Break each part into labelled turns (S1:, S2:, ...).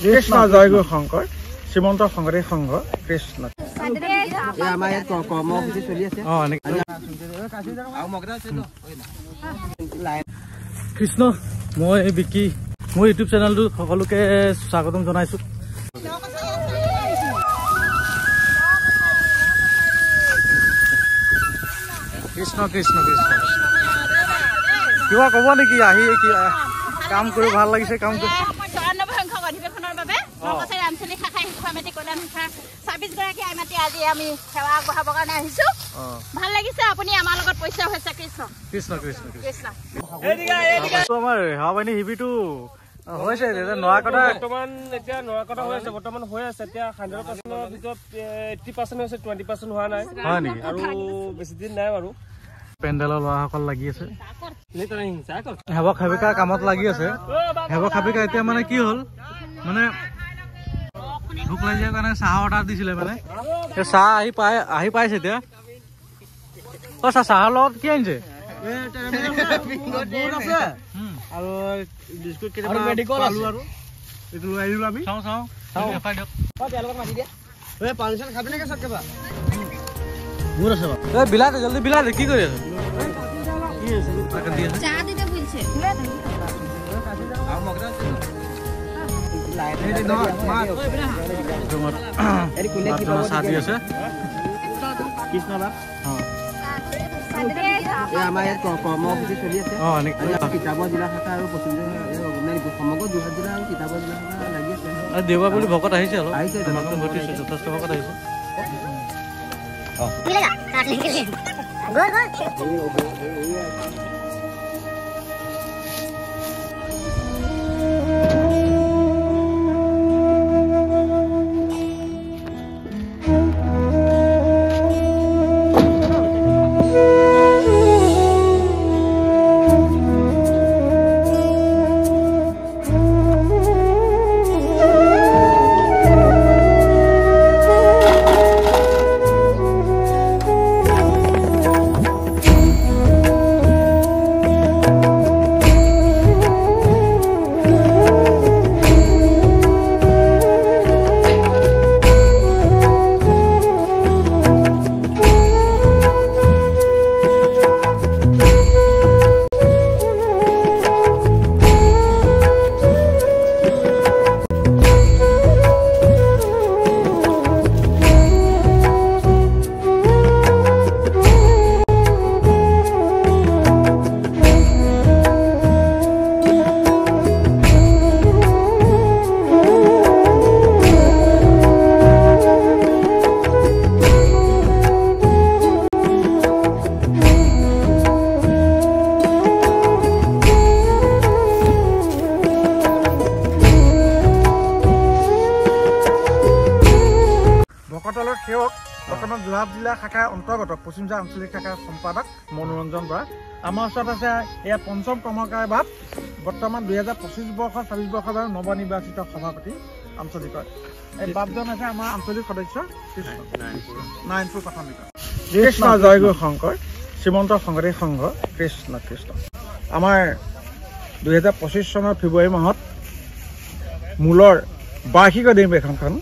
S1: কৃষ্ণ জয় গুৰু শংকৰ শ্ৰীমন্ত শংকৰদেৱ সংঘ কৃষ্ণ
S2: কৰ্মসূচী চলি আছে
S1: কৃষ্ণ মই বিকি মোৰ ইউটিউব চেনেলটো সকলোকে স্বাগতম জনাইছো কৃষ্ণ কৃষ্ণ কৃষ্ণ কিবা ক'ব নেকি আহি কাম কৰি ভাল লাগিছে কাম কৰি
S3: অধিৱেশনৰ বাবে নগাঁও আঞ্চলিক শাখা শিশু সমিতি কল্যাণ শাখা ২৬ গৰাকী আইমাতি আজি আমি সেৱা আগবঢ়াবৰ কাৰণে আহিছো ভাল লাগিছে আপুনি আমাৰ লগত পইচা হৈছে কৃষ্ণ
S1: কৃষ্ণ কৃষ্ণ
S3: কৃষ্ণ
S1: আমাৰ হাৱাবানী হিবিটো হৈছে নয়া কথা
S4: বৰ্তমান এতিয়া নয়া কথা হৈ আছে বৰ্তমান হৈ আছে এতিয়া 100%ৰ ভিতৰত 80% হৈছে 20% হোৱা নাই
S1: হয় নেকি
S4: আৰু বেছি দিন নাই বাৰু
S1: পেণ্ডেলৰ ল'ৰাসকল লাগি আছে সেৱক সেৱিকা কামত লাগি আছে সেৱক সেৱিকা এতিয়া মানে কি হ'ল মানে ভোক লাগি যোৱাৰ কাৰণে চাহ অৰ্ডাৰ দিছিলে মানে চাহ আহি পাইছে এতিয়া চাহৰ লগত কি আনিছে
S2: আৰু বিস্কুট
S1: আমি চাওঁ
S2: পাৰ্মিশ্যন খাবি নেকি চব কেবা
S1: বিলাতে জলদি বিলাতে কি কৰি আছে চাহ দি আছে
S2: কৃষ্ণ বাপ আমাৰ ইয়াত কৰ্মসূচী চলি আছে কিতাপৰ জিলা শাখা আৰু সমগ্ৰ যোৰহাট জিলা আৰু কিতাপৰ জিলা শাখা লাগি আছে
S1: দেওবাৰ বুলি ভকত আহিছে অলপ যথেষ্ট ভকত আহিছে সেৱক বৰ্তমান যোৰহাট জিলা শাখাৰ অন্তৰ্গত পশ্চিম জিলা আঞ্চলিক শাখাৰ সম্পাদক মনোৰঞ্জন বৰা আমাৰ ওচৰত আছে এয়া পঞ্চম কৰ্মকাৰী বাপ বৰ্তমান 2025 বৰ্ষ 26 বৰ্ষৰ বাবে নৱনিৰ্বাচিত সভাপতি আঞ্চলিকৰ এই বাপজন আছে আমাৰ আঞ্চলিক সদস্য নাৰায়ণপুৰ প্ৰাথমিক কৃষ্ণ জয় গুৰু শংকৰ শ্ৰীমন্ত শংকৰদেৱ সংঘ কৃষ্ণ কৃষ্ণ আমাৰ 2025 চনৰ ফেব্ৰুৱাৰী মাহত মূলৰ বাৰ্ষিক অধিৱেশনখন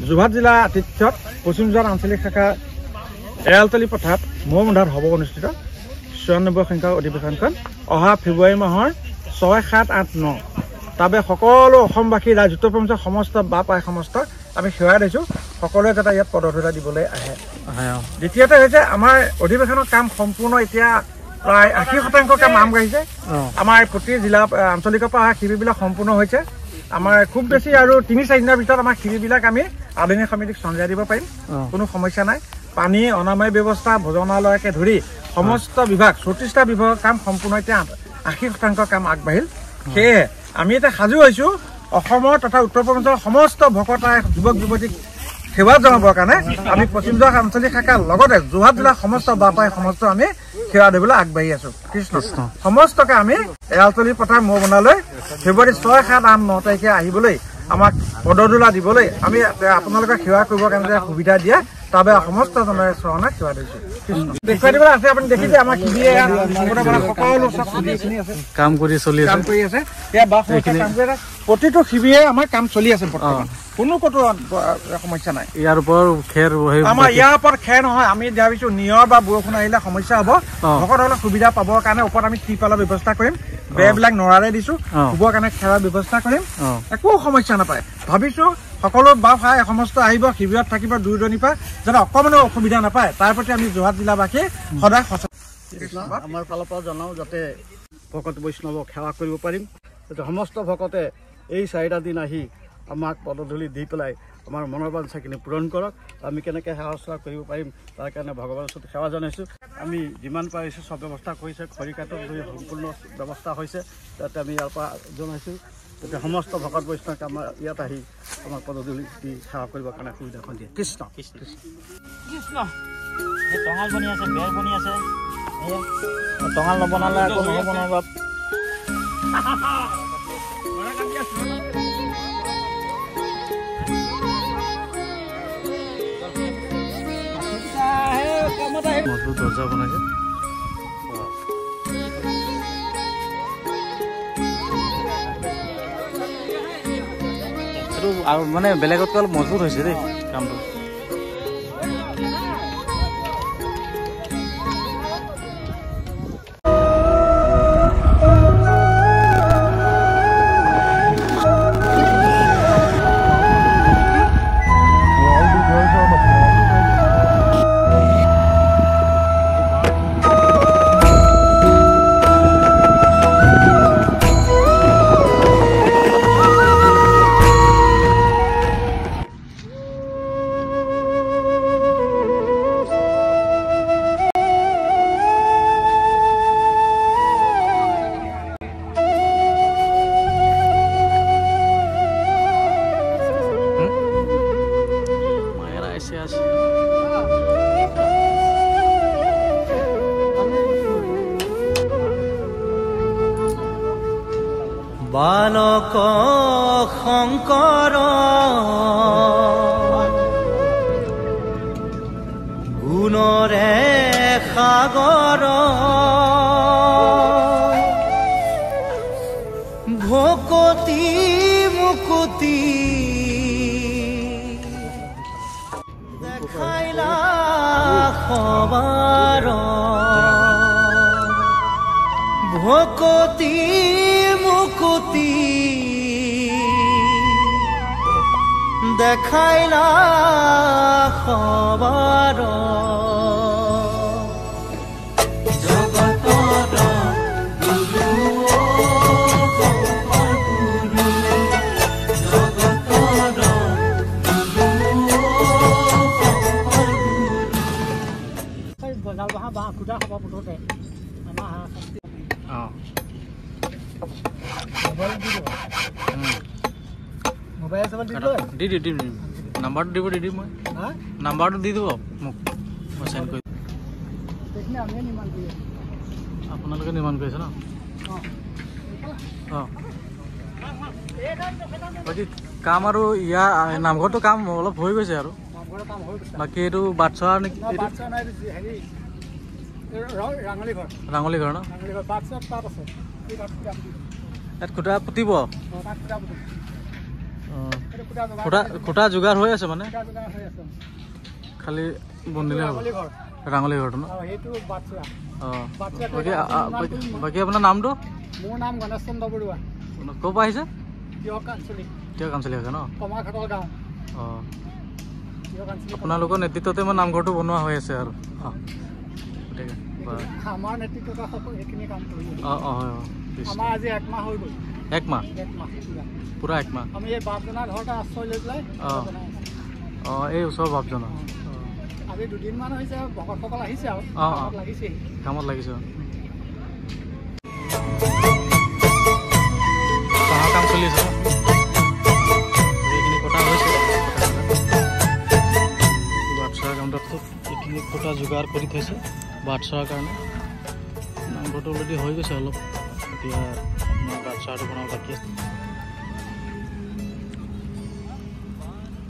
S1: যোৰহাট জিলা আতিথ্যত পশ্চিম যোৰহাট আঞ্চলিক শাখা এৰালতলী পথাৰত মৌমধাত হ'ব অনুষ্ঠিত 94 সংখ্যক অধিৱেশনখন অহা ফেব্ৰুৱাৰী মাহৰ 6, 7, 8, 9 তাবে সকলো অসমবাসী ৰাজ্য উত্তৰ সমস্ত বাপ আই সমস্ত আমি সেৱা দিছোঁ সকলোৱে যাতে ইয়াত পদধূলা দিবলৈ আহে দ্বিতীয়তে হৈছে আমাৰ অধিৱেশনৰ কাম সম্পূৰ্ণ এতিয়া প্ৰায় 80% কাম আগবাঢ়িছে আমাৰ প্ৰতি জিলা আঞ্চলিকৰ পৰা অহা শিবিৰবিলাক সম্পূৰ্ণ হৈছে আমাৰ খুব বেছি আৰু 3-4 দিনৰ ভিতৰত আমাৰ শিবিৰবিলাক আমি আধুনিক সমিতিক চঞ্জাই দিব পাৰিম কোনো সমস্যা নাই পানী অনাময় ব্যৱস্থা ভোজনালয়কে ধৰি সমস্ত বিভাগ 34টা বিভাগৰ কাম সম্পূৰ্ণ এতিয়া 80% কাম আগবাঢ়িল সেয়ে আমি এটা সাজু হৈছোঁ অসমৰ তথা উত্তৰ পূৰ্বাঞ্চলৰ সমস্ত ভকত যুৱক যুৱতীক সেৱা জনাবৰ কাৰণে আমি পশ্চিম যোৰহাট আঞ্চলিক শাখাৰ লগতে যোৰহাট জিলাৰ সমস্ত বাপাই সমস্ত আমি সেৱা দিবলৈ আগবাঢ়ি আছো কৃষ্ণ সমস্তকে আমি এৰালতলী পথাৰ মৌ বনালৈ ফেব্ৰুৱাৰী 6, 7, 8, 9 তাৰিখে আহিবলৈ আমাক পদধূলা দিবলৈ আমি আপোনালোকক সেৱা কৰিবৰ কাৰণে সুবিধা দিয়া তাৰ বাবে সমস্ত জনৰে চৰণত সেৱা দিছোঁ দেখুৱাই দিবলৈ আছে আপুনি দেখিছে আমাৰ শিবিৰে সকলো কাম কৰি আছে এয়া বাছ কাম কৰি আছে প্ৰতিটো শিবিৰে আমাৰ কাম চলি আছে বৰ্তমান কোনো কতো সমস্যা নাই
S5: ইয়াৰ ওপৰত খেৰ
S1: আমাৰ ইয়াৰ ওপৰত খেৰ নহয় আমি ভাবিছোঁ নিয়ৰ বা বৰষুণ আহিলে সমস্যা হ'ব ভকতসকলে সুবিধা পাবৰ কাৰণে ওপৰত আমি ত্ৰিপালৰ ব্যৱস্থা কৰিম বেৰবিলাক নৰাৰে দিছোঁ শুবৰ কাৰণে খেৰৰ ব্যৱস্থা কৰিম একো সমস্যা নাপায় ভাবিছোঁ সকলো বাপ খাই সমস্ত আহিব শিবিৰত থাকিব দূৰ দূৰণিৰ পৰা যাতে অকণমানো অসুবিধা নাপায় তাৰ প্ৰতি আমি যোৰহাট জিলাবাসীয়ে সদায় সচেতন
S6: আমাৰ ফালৰ পৰা জনাওঁ যাতে ভকত বৈষ্ণৱক সেৱা কৰিব পাৰিম যাতে সমস্ত ভকতে এই 4টা দিন আহি আমাক পদধূলি দি পেলাই আমাৰ মনৰ বাঞ্ছাখিনি পূৰণ কৰক আমি কেনেকৈ সেৱা চেৱা কৰিব পাৰিম তাৰ কাৰণে ভগৱানৰ ওচৰত সেৱা জনাইছোঁ আমি যিমান পাৰিছোঁ চব ব্যৱস্থা কৰিছে খৰিকাটৰ সম্পূৰ্ণ ব্যৱস্থা হৈছে তাতে আমি ইয়াৰ পৰা জনাইছোঁ যাতে সমস্ত ভকত বৈষ্ণৱক আমাৰ ইয়াত আহি আমাক পদধূলি দি সেৱা কৰিবৰ কাৰণে সুবিধাখন দিয়ে কৃষ্ণ কৃষ্ণ
S2: কৃষ্ণ টঙাল বনি আছে বেৰ বনি আছে টঙাল নবনালে আকৌ নহ'ব নহয় বাপ
S5: মজবুত দৰ্জা বনাইছে এইটো আৰু মানে বেলেগতকৈ অলপ মজবুত হৈছে দেই কামটো
S7: বালক শংকৰ গুণৰে সাগৰ ভকতি মুকুতি দেখাইলা সবাৰ ভকতি মুকুতি দেখাইলা সবাৰ
S5: দি দিম নাম্বাৰটো দিব দি দিম মই নাম্বাৰটো দি দিব মোক মই চেণ্ড কৰি আপোনালোকে নিৰ্মাণ কৰিছে ন অঁ বাকী কাম আৰু ইয়াৰ নামঘৰটো কাম অলপ হৈ গৈছে আৰু বাকী এইটো বাটচৰা নেকি ৰাঙলী ঘৰ ন ইয়াত খুটা পুতিব খুটা যোগাৰ হৈ আছে মানে খালি বন্দিলে হ'ব ৰাঙলী ঘৰটো ন অঁ বাকী আপোনাৰ নামটো
S6: মোৰ নাম গণেশ চন্দ্ৰ বৰুৱা
S5: ক'ৰ পৰা আহিছে
S6: তিয় কাঞ্চলি
S5: হৈছে ন
S6: কমাৰঘাটৰ গাঁও
S5: অঁ আপোনালোকৰ নেতৃত্বতে মানে নামঘৰটো বনোৱা হৈ আছে আৰু গতিকে
S6: আমাৰ নেতৃত্বত সেইখিনি কাম কৰি
S5: অঁ অঁ হয়
S6: আমাৰ আজি 1 মাহ হৈ গ'ল
S5: 1 মাহ পুৰা 1 মাহ
S6: আমি এই বাপজনাৰ ঘৰতে আশ্ৰয় লৈ পেলাই
S5: অঁ এই ওচৰৰ বাপজনা
S6: আজি 2 দিনমান হৈছে ভকতসকল আহিছে আৰু লাগিছে
S5: কামত লাগিছে কাম চলি আছে এইখিনি কটা হৈছে বাটচৰা কামটোত এইখিনি কটা যোগাৰ কৰি থৈছে বাটচৰাৰ কাৰণে নামঘৰটো অলৰেডি হৈ গৈছে অলপ এতিয়া আপোনাৰ বাটচৰাটো বনাব বাকী আছে